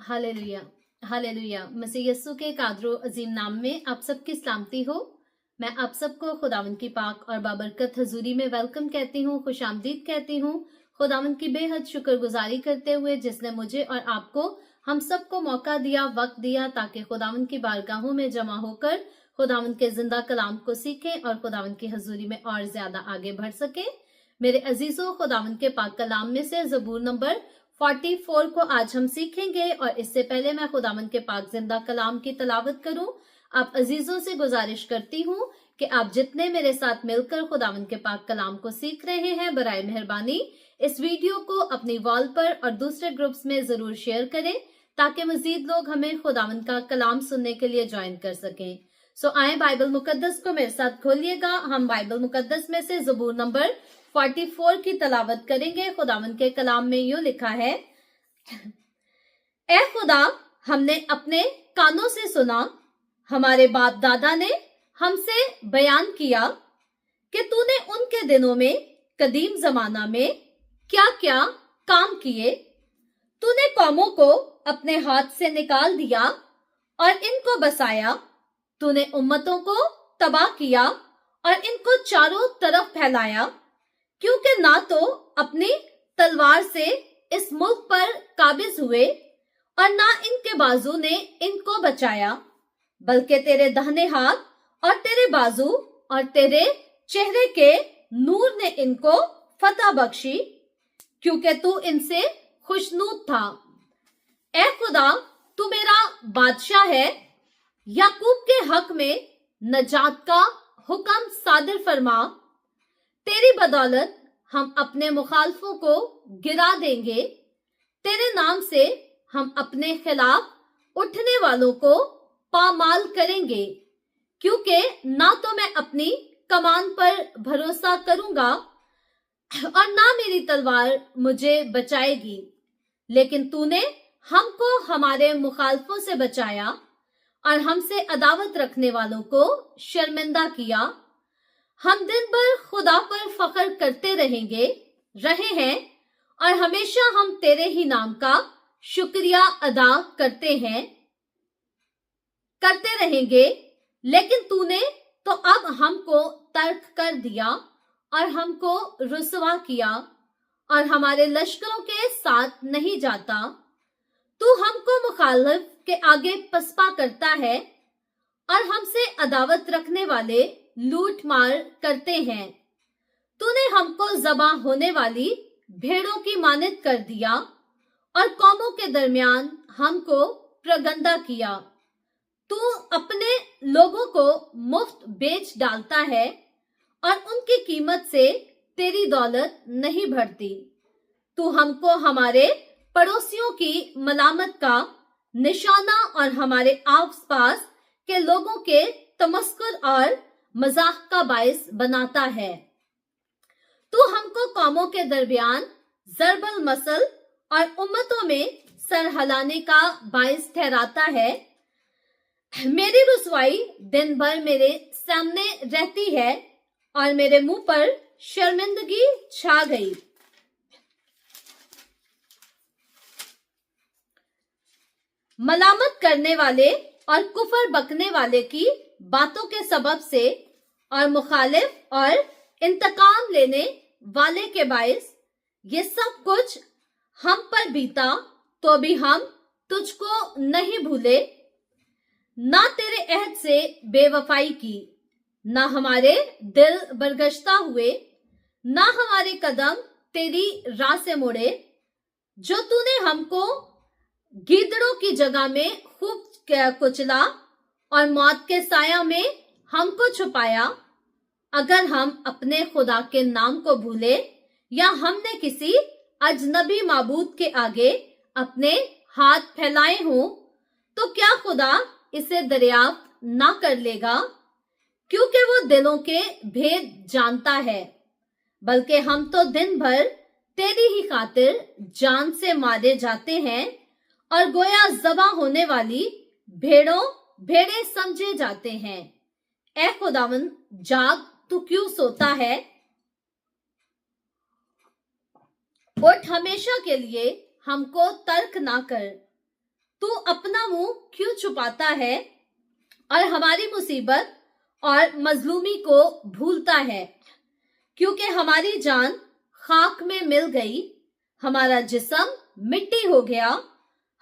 Hallelujah, hallelujah. मसीह यस्सु के कादरो अजीम नाम में आप सबकी सलामती हो। मैं आप सबको खुदावंद की पाक और बाबरकत हजूरी में वेलकम कहती हूँ, खुश आमदीद कहती हूँ। खुदावंद की बेहद शुक्रगुजारी करते हुए जिसने मुझे और आपको, हम सबको मौका दिया, वक्त दिया, ताकि खुदावंद की बारगाहों में जमा होकर खुदावंद के जिंदा कलाम को सीखें और खुदावंद की हजूरी में और ज्यादा आगे बढ़ सके। मेरे अजीजों, खुदावंद के पाक कलाम में से ज़बूर नंबर 44 को आज हम सीखेंगे। और इससे पहले मैं खुदावंद के पाक जिंदा कलाम की तलावत करूं, आप अजीजों से गुजारिश करती हूं कि आप जितने मेरे साथ मिलकर खुदावंद के पाक कलाम को सीख रहे हैं, बराए मेहरबानी इस वीडियो को अपनी वॉल पर और दूसरे ग्रुप्स में जरूर शेयर करें, ताकि मजीद लोग हमें खुदावंद का कलाम सुनने के लिए ज्वाइन कर सकें। सो आए बाइबल मुकद्दस को मेरे साथ खोलिएगा। हम बाइबल मुकद्दस में से ज़बूर नंबर 44 की तलावत करेंगे। खुदावंद के कलाम में यूं लिखा है, ऐ खुदा, हमने अपने कानों से सुना, हमारे बाप दादा ने हमसे बयान किया कि तूने उनके दिनों में, कदीम जमाना में क्या क्या काम किए। तूने कौमों को अपने हाथ से निकाल दिया और इनको बसाया। तूने उम्मतों को तबाह किया और इनको चारों तरफ फैलाया, क्योंकि ना तो अपनी तलवार से इस मुल्क पर काबिज हुए और ना इनके बाजू ने इनको बचाया, बल्कि तेरे दाहिने हाथ और तेरे बाजू और तेरे चेहरे के नूर ने इनको फतह बख्शी, क्योंकि तू इनसे खुशनूद था। ऐ खुदा, तू मेरा बादशाह है, याकूब के हक में नजात का हुक्म सादिर फरमा। तेरी बदौलत हम अपने मुखालफों को गिरा देंगे। तेरे नाम से हम अपने खिलाफ उठने वालों को पामाल करेंगे, क्योंकि ना तो मैं अपनी कमान पर भरोसा करूंगा और ना मेरी तलवार मुझे बचाएगी, लेकिन तूने हमको हमारे मुखालफों से बचाया और हमसे अदावत रखने वालों को शर्मिंदा किया। हम दिन भर खुदा पर फख्र करते रहे हैं और हमेशा हम तेरे ही नाम का शुक्रिया अदा करते रहेंगे। लेकिन तूने तो अब हमको तर्क कर दिया और हमको रुसवा किया और हमारे लश्करों के साथ नहीं जाता। तू हमको मुखालिफ के आगे पसपा करता है और हमसे अदावत रखने वाले लूट मार करते हैं। तूने हमको ज़बा होने वाली भेड़ों की मानद कर दिया और कौमों के दरमियान हमको प्रगंदा किया। तू अपने लोगों को मुफ्त बेच डालता है और उनकी कीमत से तेरी दौलत नहीं बढ़ती। तू हमको हमारे पड़ोसियों की मलामत का निशाना और हमारे आस पास के लोगों के तमस्कुर और मजाक का बायस बनाता है। तू हमको कौमों के दरमियान जरबल मसल और उम्मतों में सर हिलाने का बायस ठहराता है। मेरी रुसवाई दिन भर मेरे सामने रहती है और मेरे मुंह पर शर्मिंदगी छा गई। मलामत करने वाले और कुफर बकने वाले की बातों के सबब से और मुखालिफ और इंतकाम लेने वाले के बायस ये सब कुछ हम पर बीता, तो भी हम तुझको नहीं भूले। ना तेरे अहद से बेवफाई की, ना हमारे दिल बरगश्ता हुए, ना हमारे कदम तेरी राह से मुड़े। जो तूने हमको गीदड़ों की जगह में खूब कुचला और मौत के साया में हमको छुपाया। अगर हम अपने खुदा के नाम को भूले या हमने किसी अजनबी माबूद के आगे अपने हाथ फैलाए हों, तो क्या खुदा इसे दरियाफ्त ना कर लेगा? क्योंकि वो दिलों के भेद जानता है। बल्कि हम तो दिन भर तेरी ही खातिर जान से मारे जाते हैं और गोया ज़बा होने वाली भेड़े समझे जाते हैं। ऐ खुदावन, जाग, तू क्यों सोता है? उठ, हमेशा के लिए हमको तर्क ना कर। तू अपना मुंह क्यों छुपाता है और हमारी मुसीबत और मजलूमी को भूलता है, क्योंकि हमारी जान खाक में मिल गई, हमारा जिस्म मिट्टी हो गया।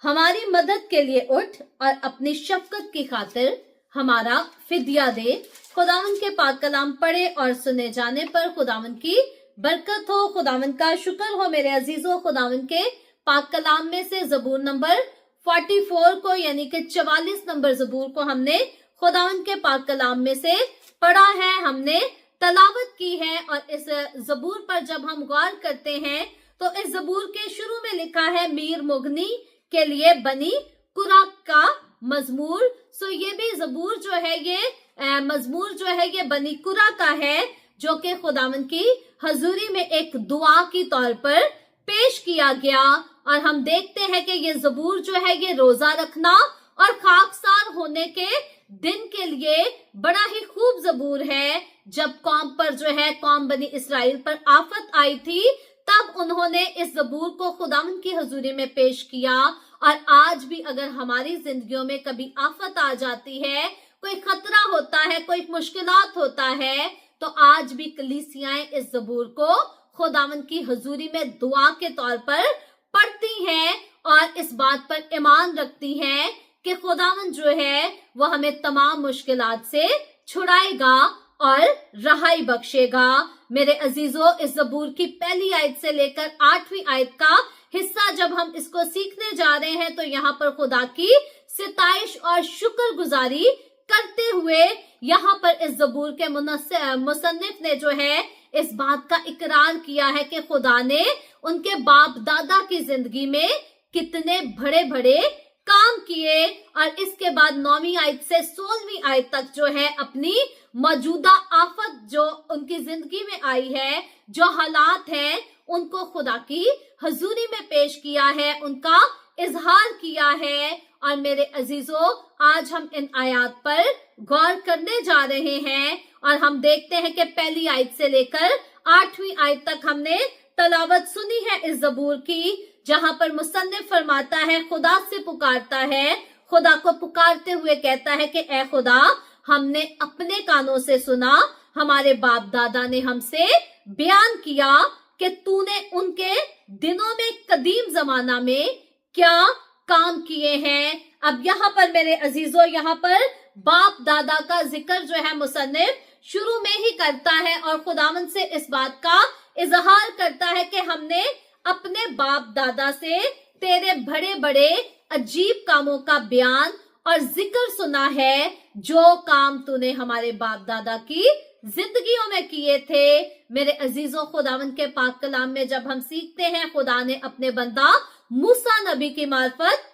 हमारी मदद के लिए उठ और अपनी शफकत की खातिर हमारा फिदिया दे। खुदावन के पाक कलाम पढ़े और सुने जाने पर खुदावन की बरकत हो। खुदावन का शुक्र हो मेरे अजीजों, खुदावन के पाक कलाम में से जबूर नंबर 44 को यानी कि 44 नंबर जबूर को हमने खुदावन के पाक कलाम में से पढ़ा है, हमने तलावत की है। और इस जबूर पर जब हम गौर करते हैं तो इस जबूर के शुरू में लिखा है मीर मुगनी के लिए बनी कुराक का मजमूर। सो ये भी जबूर जो है ये मजमूर जो है ये बनी कुरा का है, जो कि खुदावन की हजूरी में एक दुआ की तौर पर पेश किया गया। और हम देखते हैं कि ये जबूर जो है ये रोजा रखना और खाकसार होने के दिन के लिए बड़ा ही खूब जबूर है। जब कौम पर जो है कौम बनी इसराइल पर आफत आई थी, तब उन्होंने इस जबूर को खुदावन की हजूरी में पेश किया। और आज भी अगर हमारी जिंदगियों में कभी आफत आ जाती है, कोई खतरा होता है, कोई मुश्किलात होता है, तो आज भी कलीसियाएं इस जबूर को खुदावन की हजूरी में दुआ के तौर पर पढ़ती हैं और इस बात पर ईमान रखती हैं कि खुदावन जो है वो हमें तमाम मुश्किलात से छुड़ाएगा और रहाई बख्शेगा। मेरे अजीजों, इस जबूर की पहली आयत से लेकर 8वीं आयत का हिस्सा जब हम इसको सीखने जा रहे हैं तो यहाँ पर खुदा की सिताइश और शुक्रगुजारी करते हुए यहाँ पर इस जबूर के मुसन्निफ ने जो है इस बात का इकरार किया है कि खुदा ने उनके बाप दादा की जिंदगी में कितने बड़े बड़े काम किए। और इसके बाद 9वीं आयत से 16वीं आयत तक जो है अपनी मौजूदा आफत जो उनकी जिंदगी में आई है, जो हालात हैं, उनको खुदा की हजूरी में पेश किया है, उनका इजहार किया है। और मेरे अजीजों, आज हम इन आयात पर गौर करने जा रहे हैं और हम देखते हैं कि पहली आयत से लेकर 8वीं आयत तक हमने तलावत सुनी है इस जबूर की, जहां पर मुसन्निफ फरमाता है, खुदा से पुकारता है, खुदा को पुकारते हुए कहता है कि ए खुदा, हमने अपने कानों से सुना, हमारे बाप दादा ने हमसे बयान किया कि तूने उनके दिनों में कदीम जमाना में क्या काम किए हैं। अब यहाँ पर मेरे अजीजों, यहाँ पर बाप दादा का जिक्र जो है मुसन्निफ शुरू में ही करता है और खुदावन से इस बात का इजहार करता है कि हमने अपने बाप दादा से तेरे बड़े बड़े अजीब कामों का बयान और जिक्र सुना है, जो काम तूने हमारे बाप दादा की जिंदगियों में किए थे। मेरे अजीजों, खुदावन के पाक कलाम में जब हम सीखते हैं खुदा ने अपने बंदा मूसा नबी की मार्फत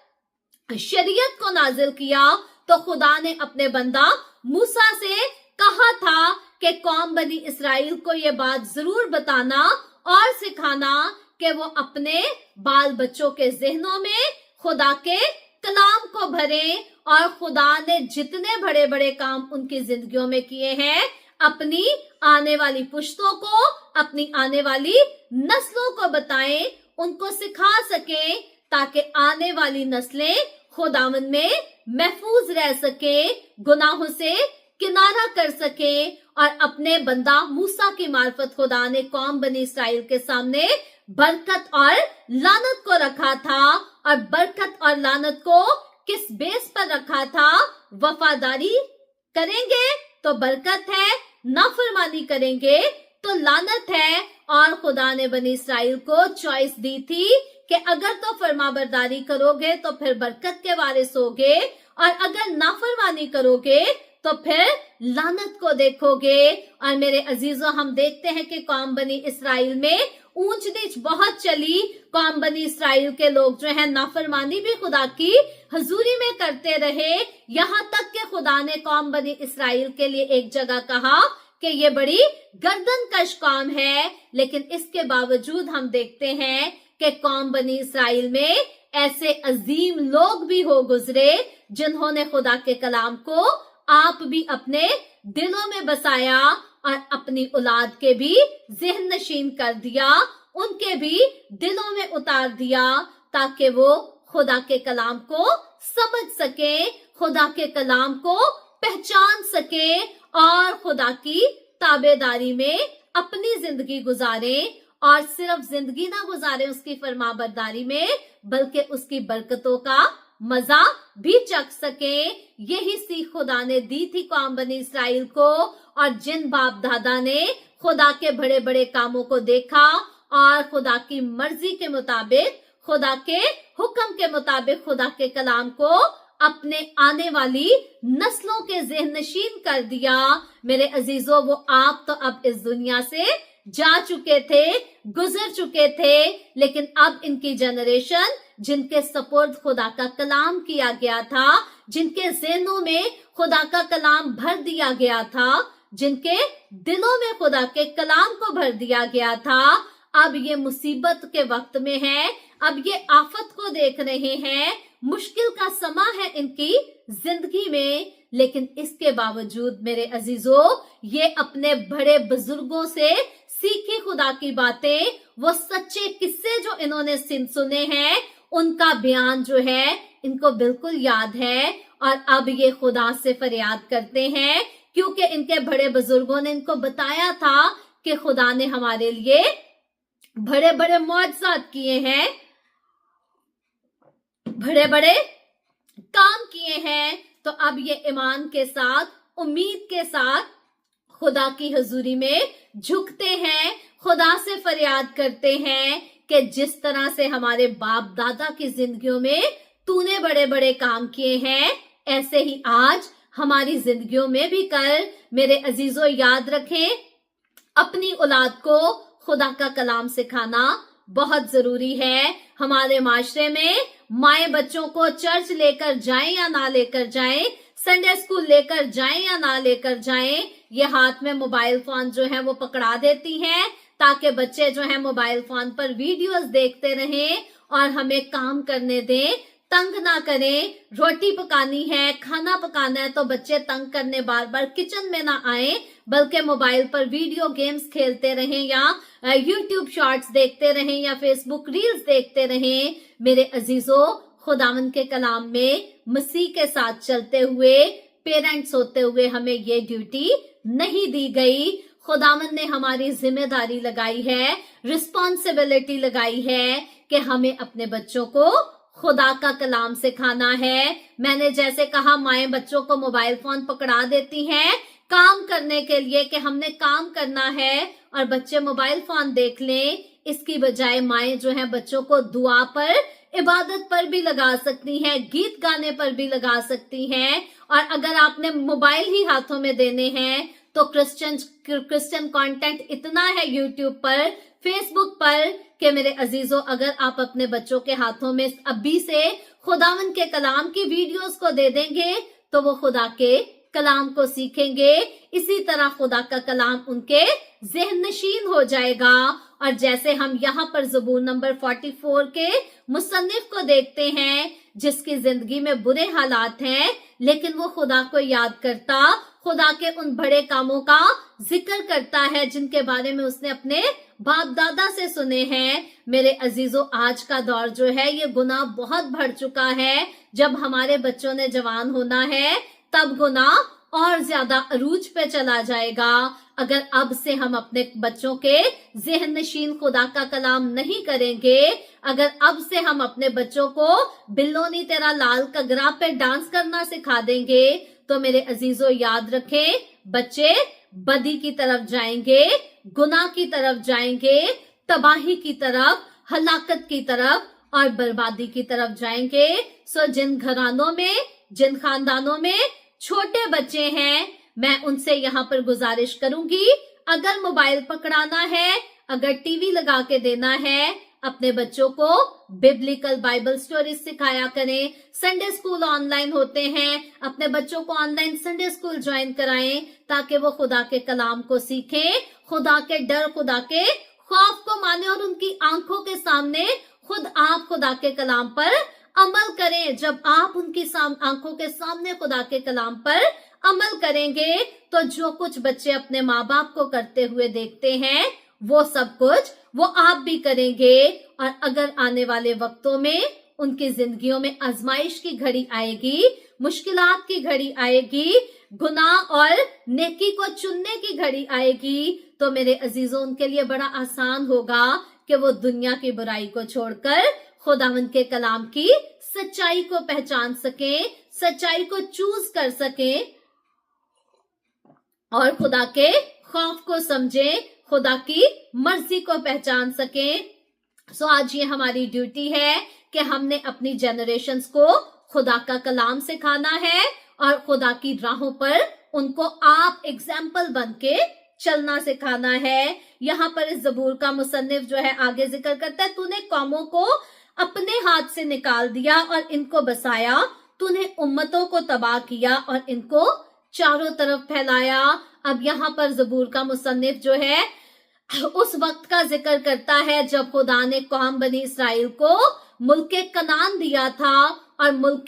शरीयत को नाजिल किया, तो खुदा ने अपने बंदा मूसा से कहा था कि कौम बनी इसराइल को ये बात जरूर बताना और सिखाना कि वो अपने बाल बच्चों के जहनों में खुदा के कलाम को भरें। और खुदा ने जितने बड़े बड़े काम उनकी जिंदगियों में किए हैं, अपनी आने वाली पुश्तों को, अपनी आने वाली नस्लों को बताएं, उनको सिखा सकें, ताकि आने वाली नस्लें खुदावन में महफूज रह सके, गुनाहों से किनारा कर सके। और अपने बंदा मूसा की मार्फत खुदा ने कौम बनी इसराइल के सामने बरकत और लानत को रखा था। और बरकत और लानत को किस बेस पर रखा था? वफादारी करेंगे तो बरकत है, नाफरमानी करेंगे तो लानत है। और खुदा ने बनी इसराइल को चॉइस दी थी कि अगर तो फरमाबरदारी करोगे तो फिर बरकत के वारिस होगे, और अगर नाफरमानी करोगे तो फिर लानत को देखोगे। और मेरे अजीजों, हम देखते हैं कि कौम बनी इसराइल में ऊंच नीच बहुत चली। कौम बनी इसराइल के लोग जो है नाफरमानी भी खुदा की हजूरी में करते रहे, यहाँ तक कि खुदा ने कौम बनी इसराइल के लिए एक जगह कहा कि ये बड़ी गर्दनकश कौम है। लेकिन इसके बावजूद हम देखते हैं कि कौम बनी इसराइल में ऐसे अजीम लोग भी हो गुजरे जिन्होंने खुदा के कलाम को आप भी अपने दिलों में बसाया और अपनी औलाद के भी ज़हन नशीन कर दिया, उनके भी दिलों में उतार दिया, ताकि वो खुदा के कलाम को समझ सके, खुदा के कलाम को पहचान सके और खुदा की ताबेदारी में अपनी जिंदगी गुजारें, और सिर्फ जिंदगी ना गुजारें उसकी फरमाबरदारी में, बल्कि उसकी बरकतों का मजा भी चख सके। यही सीख खुदा ने दी थी कौम बनी इसराइल को, और जिन बाप दादा ने खुदा के बड़े बड़े कामों को देखा और खुदा की मर्जी के मुताबिक, खुदा के हुक्म के मुताबिक खुदा के कलाम को अपने आने वाली नस्लों के ज़हन नशीन कर दिया, मेरे अजीजों, वो आप तो अब इस दुनिया से जा चुके थे, गुजर चुके थे, लेकिन अब इनकी जनरेशन जिनके सपोर्ट खुदा का कलाम किया गया था, जिनके ज़हनों में खुदा का कलाम भर दिया गया था, जिनके दिलों में खुदा के कलाम को भर दिया गया था, अब ये मुसीबत के वक्त में है, अब ये आफत को देख रहे हैं, मुश्किल का समा है इनकी जिंदगी में। लेकिन इसके बावजूद मेरे अजीजों, ये अपने बड़े बुजुर्गों से सीखी खुदा की बातें, वो सच्चे किस्से जो इन्होंने सुने हैं, उनका बयान जो है इनको बिल्कुल याद है, और अब ये खुदा से फरियाद करते हैं, क्योंकि इनके बड़े बुजुर्गों ने इनको बताया था कि खुदा ने हमारे लिए बड़े बड़े मौजज़ात किए हैं, बड़े बड़े काम किए हैं। तो अब ये ईमान के साथ, उम्मीद के साथ खुदा की हुजूरी में झुकते हैं, खुदा से फरियाद करते हैं कि जिस तरह से हमारे बाप दादा की जिंदगियों में तूने बड़े बड़े काम किए हैं, ऐसे ही आज हमारी जिंदगियों में भी कर। मेरे अजीजों, याद रखें, अपनी औलाद को खुदा का कलाम सिखाना बहुत जरूरी है। हमारे माशरे में माएं बच्चों को चर्च लेकर जाएं या ना लेकर जाएं, संडे स्कूल लेकर जाएं या ना लेकर जाएं, ये हाथ में मोबाइल फोन जो है वो पकड़ा देती हैं, ताकि बच्चे जो है मोबाइल फोन पर वीडियोस देखते रहें और हमें काम करने दें, तंग ना करें। रोटी पकानी है, खाना पकाना है, तो बच्चे तंग करने बार बार किचन में ना आए, बल्कि मोबाइल पर वीडियो गेम्स खेलते रहें, या यूट्यूब शॉर्ट्स देखते रहें, या फेसबुक रील्स देखते रहें। मेरे अजीजों, खुदावंद के कलाम में मसीह के साथ चलते हुए, पेरेंट्स होते हुए हमें ये ड्यूटी नहीं दी गई। खुदावंद ने हमारी जिम्मेदारी लगाई है, रिस्पॉन्सिबिलिटी लगाई है कि हमें अपने बच्चों को खुदा का कलाम सिखाना है। मैंने जैसे कहा, माएं बच्चों को मोबाइल फोन पकड़ा देती हैं काम करने के लिए कि हमने काम करना है, और बच्चे मोबाइल फोन देख लें। इसकी बजाय माएं जो हैं बच्चों को दुआ पर, इबादत पर भी लगा सकती हैं, गीत गाने पर भी लगा सकती हैं। और अगर आपने मोबाइल ही हाथों में देने हैं तो क्रिश्चियन कंटेंट इतना है यूट्यूब पर, फेसबुक पर, कि मेरे अजीजों, अगर आप अपने बच्चों के हाथों में अभी से खुदावंद के कलाम की वीडियोस को दे देंगे तो वो खुदा के कलाम को सीखेंगे। इसी तरह खुदा का कलाम उनके ज़हन नशीन हो जाएगा। और जैसे हम यहाँ पर ज़बूर नंबर 44 के मुसन्निफ को देखते हैं, जिसकी जिंदगी में बुरे हालात हैं, लेकिन वो खुदा को याद करता, खुदा के उन बड़े कामों का जिक्र करता है जिनके बारे में उसने अपने बाप दादा से सुने हैं। मेरे अजीजों, आज का दौर जो है ये गुनाह बहुत बढ़ चुका है। जब हमारे बच्चों ने जवान होना है तब गुनाह और ज्यादा अरूज पे चला जाएगा। अगर अब से हम अपने बच्चों के ज़हन नशीन खुदा का कलाम नहीं करेंगे, अगर अब से हम अपने बच्चों को बिल्लोनी तेरा लाल कगरा पे डांस करना सिखा देंगे, तो मेरे अजीजों याद रखें, बच्चे बदी की तरफ जाएंगे, गुनाह की तरफ जाएंगे, तबाही की तरफ, हलाकत की तरफ और बर्बादी की तरफ जाएंगे। सो जिन घरानों में, जिन खानदानों में छोटे बच्चे हैं, मैं उनसे यहाँ पर गुजारिश करूंगी, अगर मोबाइल पकड़ाना है, अगर टीवी लगा के देना है, अपने बच्चों को बिब्लिकल बाइबल स्टोरीज सिखाया करें। संडे स्कूल ऑनलाइन होते हैं, अपने बच्चों को ऑनलाइन संडे स्कूल ज्वाइन कराएं ताकि वो खुदा के कलाम को सीखें, खुदा के डर, खुदा के खौफ को माने और उनकी आंखों के सामने खुद आप खुदा के कलाम पर अमल करें। जब आप उनकी आंखों के सामने खुदा के कलाम पर अमल करेंगे तो जो कुछ बच्चे अपने माँ बाप को करते हुए देखते हैं वो सब कुछ वो आप भी करेंगे। और अगर आने वाले वक्तों में उनकी जिंदगियों में आजमाइश की घड़ी आएगी, मुश्किलात की घड़ी आएगी, गुनाह और नेकी को चुनने की घड़ी आएगी, तो मेरे अजीजों उनके लिए बड़ा आसान होगा कि वो दुनिया की बुराई को छोड़कर खुदावंद के कलाम की सच्चाई को पहचान सकें, सच्चाई को चूज कर सकें और खुदा के खौफ को समझें, खुदा की मर्जी को पहचान सकें। सो आज ये हमारी ड्यूटी है कि हमने अपनी जनरेशंस को खुदा का कलाम सिखाना है और खुदा की राहों पर उनको आप एग्जाम्पल बन के चलना सिखाना है। यहाँ पर इस जबूर का मुसन्निफ जो है आगे जिक्र करता है, तूने कौमों को अपने हाथ से निकाल दिया और इनको बसाया, तूने उम्मतों को तबाह किया और इनको चारों तरफ फैलाया। अब यहाँ पर जबूर का मुसन्निफ जो है उस वक्त का जिक्र करता है जब खुदा ने कौम बनी इसराइल को मुल्क कनान दिया था और मुल्क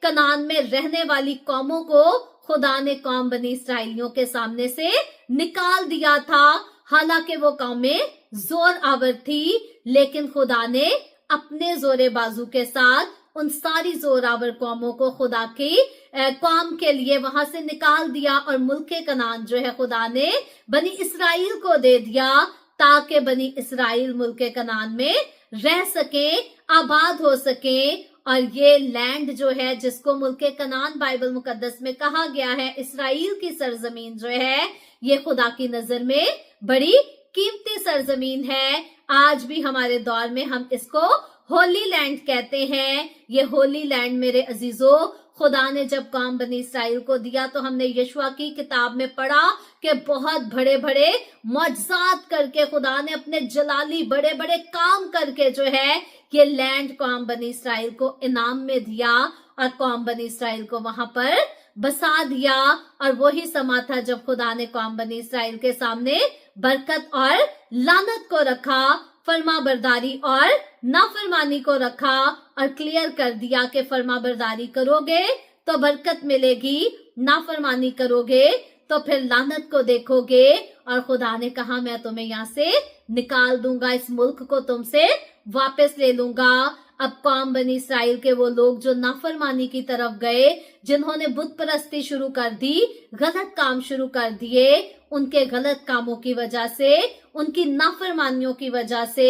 कनान में रहने वाली कौमों को खुदा ने कौम बनी इसराइलियों के सामने से निकाल दिया था। हालांकि वो कौमें जोर आवर थी, लेकिन खुदा ने अपने जोरे बाजू के साथ उन सारी जोरावर कौमों को खुदा की कौम के लिए वहां से निकाल दिया और मुल्क कनान जो है खुदा ने बनी इसराइल को दे दिया, ताकि बनी इसराइल मुल्क कनान में रह सके, आबाद हो सके। और ये लैंड जो है जिसको मुल्क कनान बाइबल मुकद्दस में कहा गया है, इसराइल की सरजमीन जो है, ये खुदा की नजर में बड़ी कीमती सरजमीन है। आज भी हमारे दौर में हम इसको होली लैंड कहते हैं। ये होली लैंड मेरे अजीजों, खुदा ने जब कौम बनी इसराइल को दिया तो हमने यशुआ की किताब में पढ़ा कि बहुत बड़े बड़े मौजज़ात करके खुदा ने अपने जलाली बड़े बड़े काम करके जो है ये लैंड कौम बनी इसराइल को इनाम में दिया और कौम बनी इसराइल को वहां पर बसा दिया। और वही समा था जब खुदा ने कौम बनी इसराइल के सामने बरकत और लानत को रखा, फर्मा बरदारी और नाफरमानी को रखा और क्लियर कर दिया कि फर्मा बरदारी करोगे तो बरकत मिलेगी, नाफरमानी करोगे तो फिर लानत को देखोगे। और खुदा ने कहा मैं तुम्हें यहाँ से निकाल दूंगा, इस मुल्क को तुमसे वापस ले लूंगा। अब कौम बनी इसराइल के वो लोग जो नाफरमानी की तरफ गए, जिन्होंने बुत परस्ती शुरू कर दी, गलत काम शुरू कर दिए, उनके गलत कामों की वजह से, उनकी नाफरमानियों की वजह से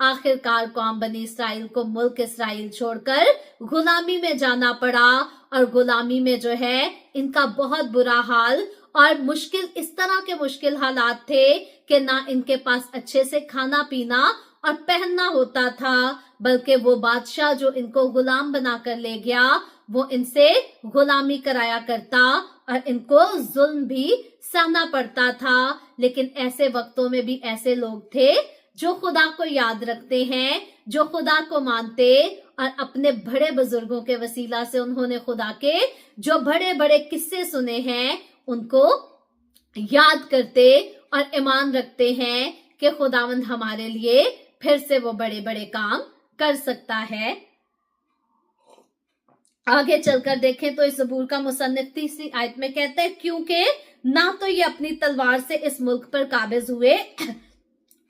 आखिरकार कौम बनी इसराइल को मुल्क इसराइल छोड़कर गुलामी में जाना पड़ा। और गुलामी में जो है इनका बहुत बुरा हाल और मुश्किल, इस तरह के मुश्किल हालात थे कि ना इनके पास अच्छे से खाना पीना और पहनना होता था, बल्कि वो बादशाह जो इनको गुलाम बनाकर ले गया वो इनसे गुलामी कराया करता और इनको जुल्म भी सहना पड़ता था। लेकिन ऐसे वक्तों में भी ऐसे लोग थे जो खुदा को याद रखते हैं, जो खुदा को मानते और अपने बड़े बुजुर्गों के वसीला से उन्होंने खुदा के जो बड़े बड़े किस्से सुने हैं उनको याद करते और ईमान रखते हैं कि खुदावंद हमारे लिए फिर से वो बड़े बड़े काम कर सकता है। आगे चलकर देखें तो इस ज़बूर का मुसन्निफ तीसरी आयत में कहता है, क्योंकि ना तो ये अपनी तलवार से इस मुल्क पर काबिज हुए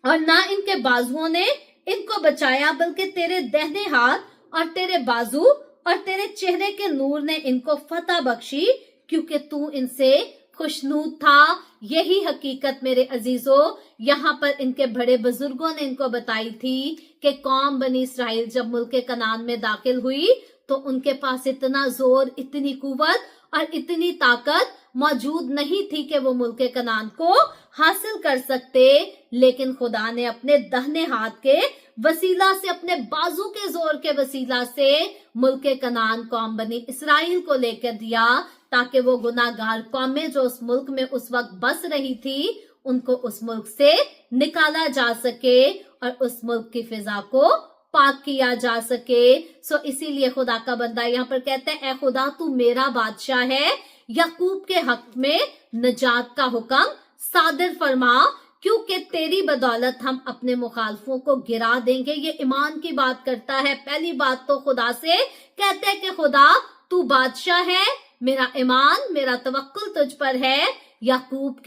और ना इनके बाजुओं ने इनको बचाया, बल्कि तेरे दाहिने हाथ और तेरे बाजू और तेरे चेहरे के नूर ने इनको फतह बख्शी, क्योंकि तू इनसे खुशनूद था। यही हकीकत मेरे अजीजों यहाँ पर इनके बड़े बुजुर्गों ने इनको बताई थी कि कौम बनी इसराइल जब मुल्क कनान में दाखिल हुई तो उनके पास इतना जोर, इतनी कुव्वत और इतनी ताकत मौजूद नहीं थी कि वो मुल्क कनान को हासिल कर सकते। लेकिन खुदा ने अपने दाहिने हाथ के वसीला से, अपने बाजू के जोर के वसीला से मुल्क कनान कौम बनी इसराइल को लेकर दिया, ताकि वो गुनाहगार कौमें जो उस मुल्क में उस वक्त बस रही थी उनको उस मुल्क से निकाला जा सके और उस मुल्क की फिजा को पाक किया जा सके। सो इसीलिए खुदा का बंदा यहाँ पर कहता है, ऐ खुदा तू मेरा बादशाह है, याकूब के हक में नजात का हुक्म सादिर फरमा, क्योंकि तेरी बदौलत हम अपने मुखालफों को गिरा देंगे। ये ईमान की बात करता है। पहली बात तो खुदा से कहते हैं कि खुदा तू बादशाह है, मेरा ईमान, मेरा तवक्कुल तुझ पर है, याकूब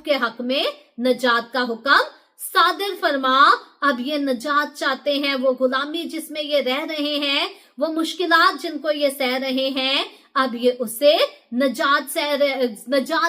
के हक में नजात का हुक्म सादिर फरमा। अब ये नजात चाहते हैं, वो गुलामी जिसमें ये रह रहे हैं, वो मुश्किलात जिनको ये सह रहे हैं, अब ये उसे नजात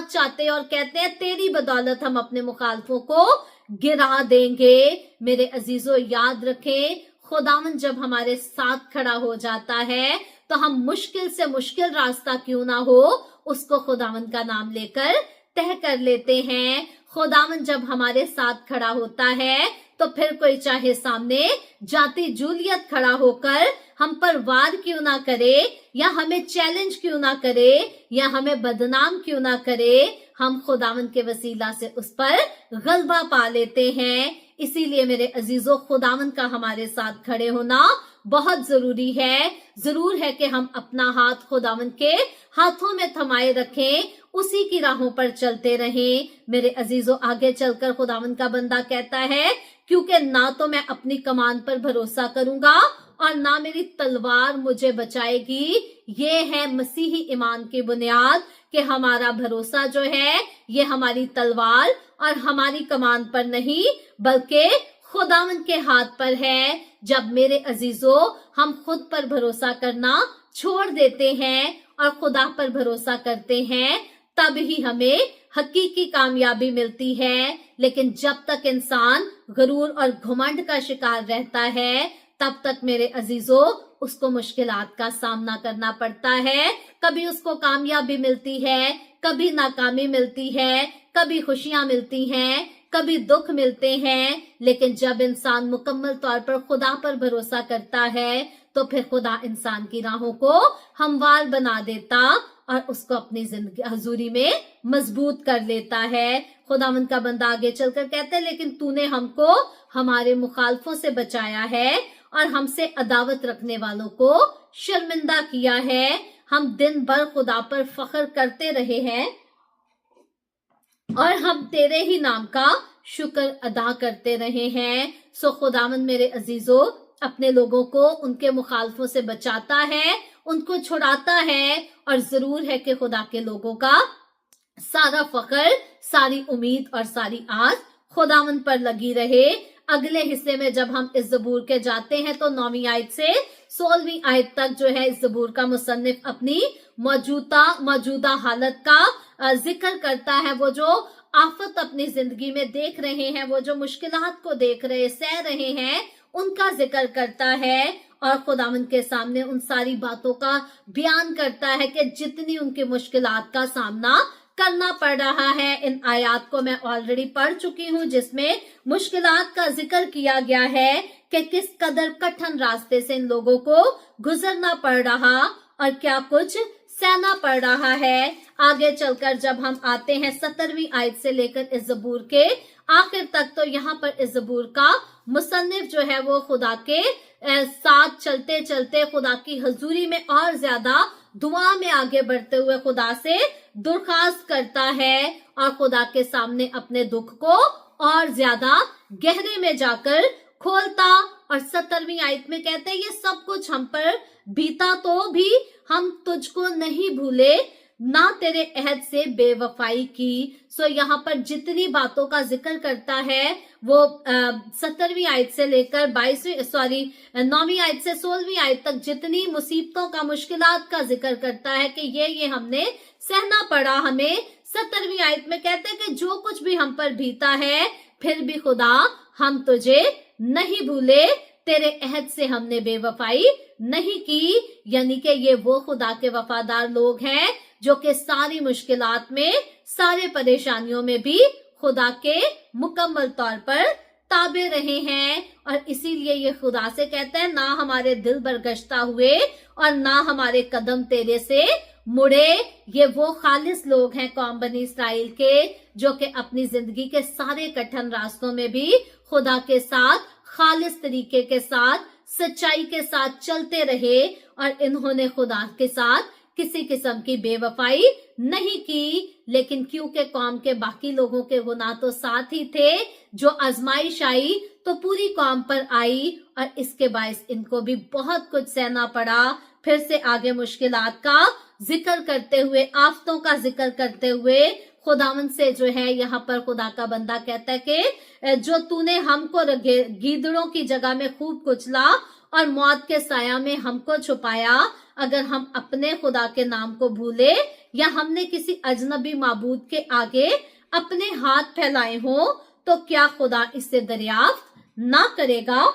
चाहते और कहते हैं तेरी बदौलत हम अपने मुखालफों को गिरा देंगे। मेरे अजीजों, याद रखें, खुदावन जब हमारे साथ खड़ा हो जाता है तो हम मुश्किल से मुश्किल रास्ता क्यों ना हो, उसको खुदावन का नाम लेकर तय कर लेते हैं। खुदावन जब हमारे साथ खड़ा होता है तो फिर कोई चाहे सामने जाति जूलियत खड़ा होकर हम पर वार क्यों ना करे, या हमें चैलेंज क्यों ना करे, या हमें बदनाम क्यों ना करे, हम खुदावन के वसीला से उस पर गलबा पा लेते हैं। इसीलिए मेरे अजीजों, खुदावन का हमारे साथ खड़े होना बहुत जरूरी है। जरूर है कि हम अपना हाथ खुदावन के हाथों में थमाए रखें, उसी की राहों पर चलते रहें। मेरे अजीजों, आगे चलकर खुदावन का बंदा कहता है, क्योंकि ना तो मैं अपनी कमान पर भरोसा करूंगा और ना मेरी तलवार मुझे बचाएगी। ये है मसीही ईमान की बुनियाद कि हमारा भरोसा जो है ये हमारी तलवार और हमारी कमान पर नहीं, बल्कि खुदावन के हाथ पर है। जब मेरे अजीजों हम खुद पर भरोसा करना छोड़ देते हैं और खुदा पर भरोसा करते हैं, तब ही हमें हकीकी कामयाबी मिलती है। लेकिन जब तक इंसान गरूर और घमंड का शिकार रहता है, तब तक मेरे अजीजों उसको मुश्किलात का सामना करना पड़ता है। कभी उसको कामयाबी मिलती है, कभी नाकामी मिलती है, कभी खुशियां मिलती हैं, कभी दुख मिलते हैं। लेकिन जब इंसान मुकम्मल तौर पर खुदा पर भरोसा करता है तो फिर खुदा इंसान की राहों को हमवार बना देता और उसको अपनी जिंदगी हजूरी में मजबूत कर लेता है। खुदावंद का बंदा आगे चलकर कहता है, लेकिन तूने हमको हमारे मुखालफों से बचाया है और हमसे अदावत रखने वालों को शर्मिंदा किया है। हम दिन भर खुदा पर फख्र करते रहे हैं और हम तेरे ही नाम का शुक्र अदा करते रहे हैं। सो खुदावंद मेरे अजीजों अपने लोगों को उनके मुखालफों से बचाता है, उनको छुड़ाता है, और जरूर है कि खुदा के लोगों का सारा फख्र, सारी उम्मीद और सारी आस खुदावंद पर लगी रहे। अगले हिस्से में जब हम इस ज़बूर के जाते हैं तो 9वीं आयत से 16वीं आयत तक जो है इस ज़बूर का मुसन्निफ अपनी मौजूदा हालत का जिक्र करता है। वो जो आफत अपनी जिंदगी में देख रहे हैं, वो जो मुश्किलात को देख रहे सह रहे हैं, उनका जिक्र करता है और खुदावंद के सामने उन सारी बातों का बयान करता है कि जितनी उनकी मुश्किलात का सामना करना पड़ रहा है। इन आयात को मैं ऑलरेडी पढ़ चुकी हूँ, जिसमें मुश्किलात का जिक्र किया गया है कि किस कदर कठिन रास्ते से इन लोगों को गुजरना पड़ रहा और क्या कुछ सहना पड़ रहा है। आगे चलकर जब हम आते हैं 17वीं आयत से लेकर इस ज़बूर के आखिर तक, तो यहाँ पर इस ज़बूर का मुसन्निफ जो है वो खुदा के साथ चलते चलते खुदा की हजूरी में और ज्यादा दुआ में आगे बढ़ते हुए खुदा से दरख्वास्त करता है और खुदा के सामने अपने दुख को और ज्यादा गहरे में जाकर खोलता। और 17वीं आयत में कहते हैं, ये सब कुछ हम पर बीता तो भी हम तुझको नहीं भूले, ना तेरे अहद से बेवफाई की। सो यहाँ पर जितनी बातों का जिक्र करता है वो 17वीं आयत से लेकर 9वीं आयत से 16वीं आयत तक जितनी मुसीबतों का, मुश्किलात का जिक्र करता है कि ये हमने सहना पड़ा हमें। 17वीं आयत में कहते हैं कि जो कुछ भी हम पर बीता है, फिर भी खुदा हम तुझे नहीं भूले, तेरे अहद से हमने बेवफाई नहीं की। यानी कि ये वो खुदा के वफादार लोग हैं जो कि सारी मुश्किलात में, सारे परेशानियों में भी खुदा के मुकम्मल तौर पर ताबे रहे हैं। और इसीलिए ये खुदा से कहते हैं, ना हमारे दिल बरगश्ता हुए और ना हमारे कदम तेरे से मुड़े। ये वो खालिस लोग हैं कौम बनी इसराइल के, जो कि अपनी जिंदगी के सारे कठिन रास्तों में भी खुदा के साथ खालिस तरीके के साथ, सच्चाई के साथ चलते रहे और इन्होंने खुदा के साथ किसी किस्म की बेवफाई नहीं की। लेकिन क्योंकि कौम के बाकी लोगों के गुनाह तो साथ ही थे, जो आजमाइश आई तो पूरी कौम पर आई और इसके बायस इनको भी बहुत कुछ सहना पड़ा। फिर से आगे मुश्किलात का जिक्र करते हुए, आफतों का जिक्र करते हुए खुदावन से जो है यहाँ पर खुदा का बंदा कहता है कि जो तूने हमको गीदड़ों की जगह में खूब कुचला और मौत के साया में हमको छुपाया, अगर हम अपने खुदा के नाम को भूले या हमने किसी अजनबी माबूद के आगे अपने हाथ फैलाए हो, तो क्या खुदा इससे दरियाफ्त ना करेगा?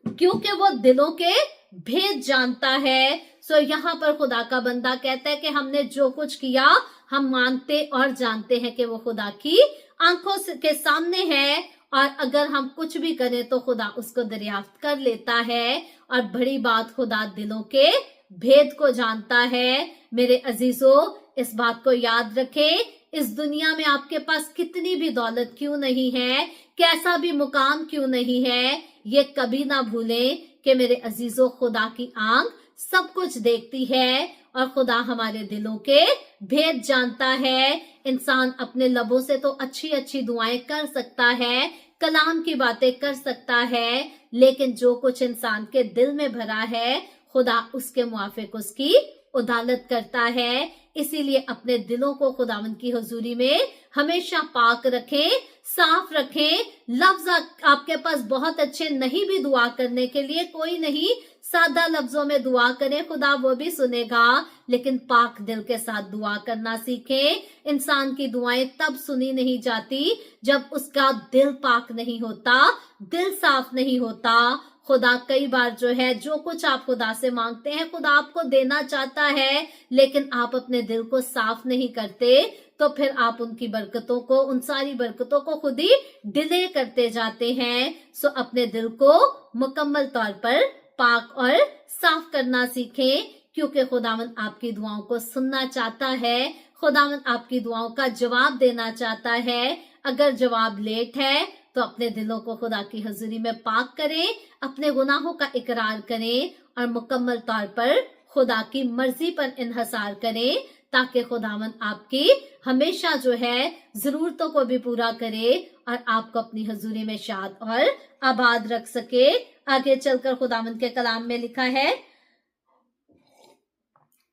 क्योंकि वो दिलों के भेद जानता है। सो यहाँ पर खुदा का बंदा कहता है कि हमने जो कुछ किया हम मानते और जानते हैं कि वो खुदा की आंखों के सामने है, और अगर हम कुछ भी करें तो खुदा उसको दरियाफ्त कर लेता है। और बड़ी बात, खुदा दिलों के भेद को जानता है। मेरे अजीजों, इस बात को याद रखें, इस दुनिया में आपके पास कितनी भी दौलत क्यों नहीं है, कैसा भी मुकाम क्यों नहीं है, ये कभी ना भूलें कि मेरे अजीजों, खुदा की आंख सब कुछ देखती है और खुदा हमारे दिलों के भेद जानता है। इंसान अपने लबों से तो अच्छी अच्छी दुआएं कर सकता है, कलाम की बातें कर सकता है, लेकिन जो कुछ इंसान के दिल में भरा है खुदा उसके मुआफिक उसकी उदालत करता है। इसीलिए अपने दिलों को खुदावंद की हुजूरी में हमेशा पाक रखें, साफ रखें। लफ्ज आपके पास बहुत अच्छे नहीं भी दुआ करने के लिए, कोई नहीं, सादा लफ्जों में दुआ करें, खुदा वो भी सुनेगा, लेकिन पाक दिल के साथ दुआ करना सीखें। इंसान की दुआएं तब सुनी नहीं जाती जब उसका दिल पाक नहीं होता, दिल साफ नहीं होता। खुदा कई बार जो है, जो कुछ आप खुदा से मांगते हैं खुदा आपको देना चाहता है, लेकिन आप अपने दिल को साफ नहीं करते, तो फिर आप उनकी बरकतों को, उन सारी बरकतों को खुद ही डिले करते जाते हैं। सो अपने दिल को मुकम्मल तौर पर पाक और साफ करना सीखें, क्योंकि खुदावंद आपकी दुआओं को सुनना चाहता है, खुदावंद आपकी दुआओं का जवाब देना चाहता है। अगर जवाब लेट है तो अपने दिलों को खुदा की हुजूरी में पाक करें, अपने गुनाहों का इकरार करें और मुकम्मल तौर पर खुदा की मर्जी पर इन्हसार करें, ताकि खुदावंद आपकी हमेशा जो है जरूरतों को भी पूरा करे और आपको अपनी हुजूरी में शाद और आबाद रख सके। आगे चलकर खुदावंद के कलाम में लिखा है,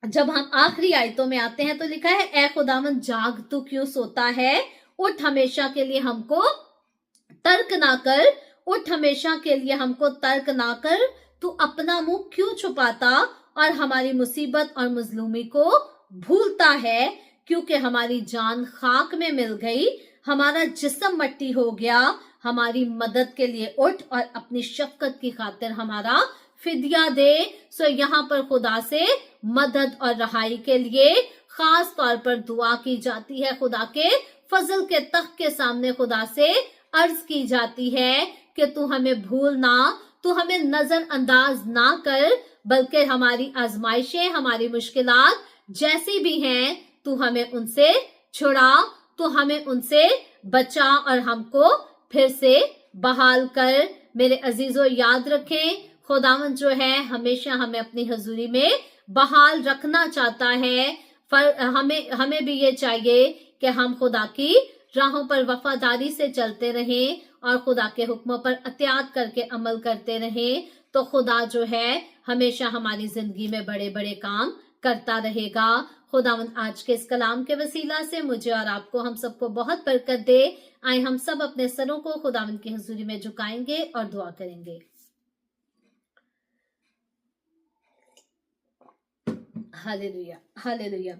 जब हम आखिरी आयतों में आते हैं तो लिखा है, ए खुदावंद जाग तू क्यों सोता है, उठ हमेशा के लिए हमको तर्क ना कर, उठ हमेशा के लिए हमको तर्क ना कर, तू अपना मुंह क्यों छुपाता और हमारी मुसीबत और मजलूमी को भूलता है, क्योंकि हमारी जान खाक में मिल गई, हमारा जिस्म मट्टी हो गया, हमारी मदद के लिए उठ और अपनी शफकत की खातिर हमारा फिदिया दे। सो यहाँ पर खुदा से मदद और रहाई के लिए खास तौर पर दुआ की जाती है, खुदा के फजल के तख्त के सामने खुदा से अर्ज की जाती है कि तू हमें भूल ना, तू हमें नजरअंदाज ना कर, बल्कि हमारी आजमाइशें, हमारी मुश्किलात जैसी भी हैं, तू हमें उनसे छुड़ा, तू हमें उनसे बचा और हमको फिर से बहाल कर। मेरे अजीजों, याद रखें, खुदावंद जो है हमेशा हमें अपनी हुजूरी में बहाल रखना चाहता है। हमें भी ये चाहिए कि हम खुदा की राहों पर वफादारी से चलते रहें और खुदा के हुक्मों पर अतियात करके अमल करते रहें, तो खुदा जो है हमेशा हमारी जिंदगी में बड़े बड़े काम करता रहेगा। खुदावंद आज के इस कलाम के वसीला से मुझे और आपको, हम सबको बहुत बरकत दे। आए हम सब अपने सरों को खुदावंद की हुजूरी में झुकाएंगे और दुआ करेंगे। Hallelujah, hallelujah.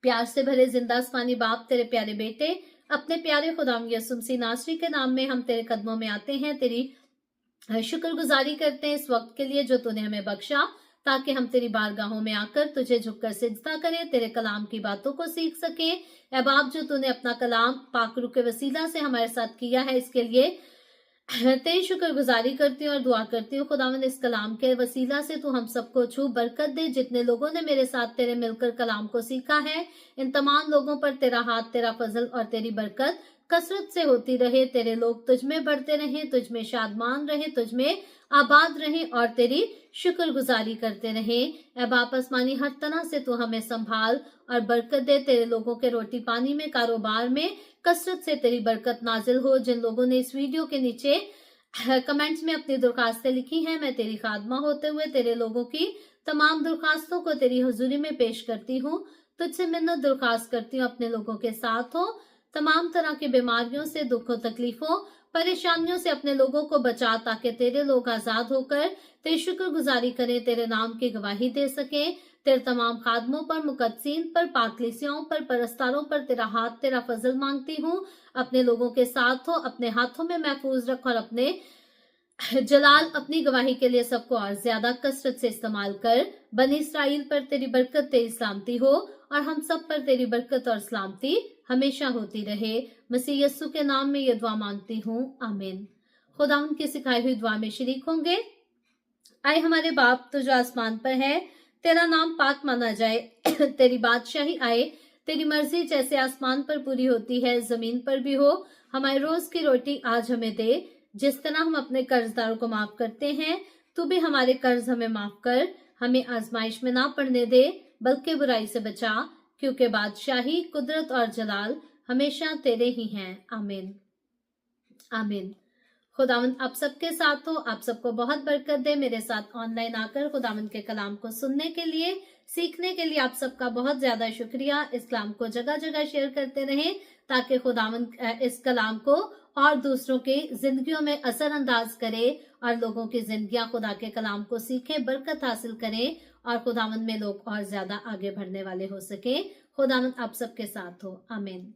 प्यार से भरे जिंदा आसमानी बाप, तेरे प्यारे बेटे अपने प्यारे खुदावंद यीशु मसीह नासरी के नाम में हम तेरे कदमों में आते हैं, तेरी शुक्रगुजारी करते हैं इस वक्त के लिए जो तूने हमें बख्शा, ताकि हम तेरी बारगाहों में आकर तुझे झुककर सिजदा करें, तेरे कलाम की बातों को सीख सकें। ऐ बाप, जो तूने अपना कलाम पाक रूह के वसीला से हमारे साथ किया है, इसके लिए तेरी शुक्रगुजारी करती हूँ और दुआ करती हूँ। खुदावंद, इस कलाम के वसीला से तू हम सबको छू बरकत दे। जितने लोगों ने मेरे साथ तेरे मिलकर कलाम को सीखा है, इन तमाम लोगों पर तेरा हाथ, तेरा फजल और तेरी बरकत कसरत से होती रहे। तेरे लोग तुझ में बढ़ते रहे, तुझ में शादमान रहे, तुझ में आबाद रहे और तेरी शुक्रगुजारी करते रहे। ऐ बाप आसमानी, हर तरह से तू हमें संभाल और बरकत दे। तेरे लोगों के रोटी पानी में, कारोबार में कसरत से तेरी बरकत नाजिल हो। जिन लोगों ने इस वीडियो के नीचे कमेंट्स में अपनी दरखास्तें लिखी हैं, मैं तेरी खादमा होते हुए तेरे लोगों की तमाम दरखास्तों को तेरी हुजूरी में पेश करती हूँ। तुझसे मिन्नत दरख्वास्त करती हूँ, अपने लोगों के साथ हो, तमाम तरह की बीमारियों से, दुखों, तकलीफों, परेशानियों से अपने लोगों को बचा, ताकि तेरे लोग आजाद होकर तेरी शुक्रगुजारी करें, तेरे नाम की गवाही दे सकें। तेरे तमाम खादमों पर, मुकद्दसीन पर, पाकलीसियों पर, परस्तारों पर तेरा हाथ, तेरा फजल मांगती हूँ। अपने लोगों के साथ हो, अपने हाथों में महफूज रख और अपने जलाल अपनी गवाही के लिए सबको और ज्यादा कसरत से इस्तेमाल कर। बनी इसराइल पर तेरी बरकत, तेरी सलामती हो, और हम सब पर तेरी बरकत और सलामती हमेशा होती रहे। मसीह यस्सु के नाम में ये दुआ मांगती हूँ, आमीन। खुदा उनकी सिखाई हुई दुआ में शरीक होंगे। आए हमारे बाप, तू जो आसमान पर है, तेरा नाम पाक माना जाए। तेरी बादशाही आए, तेरी मर्जी जैसे आसमान पर पूरी होती है, जमीन पर भी हो। हमारे रोज की रोटी आज हमें दे, जिस तरह हम अपने कर्जदारों को माफ करते हैं, तू भी हमारे कर्ज हमें माफ कर। हमें आजमाइश में ना पड़ने दे, बल्कि बुराई से बचा, क्योंकि बादशाही, कुदरत और जलाल हमेशा तेरे ही हैं, आमीन आमीन। खुदावंद आप सबके साथ हो, आप सबको बहुत बरकत दे। मेरे साथ ऑनलाइन आकर खुदावंद के कलाम को सुनने के लिए, सीखने के लिए आप सबका बहुत ज्यादा शुक्रिया। इस कलाम को जगह जगह शेयर करते रहें, ताकि खुदावंद इस कलाम को और दूसरों की जिंदगियों में असर अंदाज करे, और लोगों की जिंदगियां खुदा के कलाम को सीखें, बरकत हासिल करें, और खुदावंद में लोग और ज्यादा आगे बढ़ने वाले हो सके। खुदावंद आप सबके साथ हो, आमीन।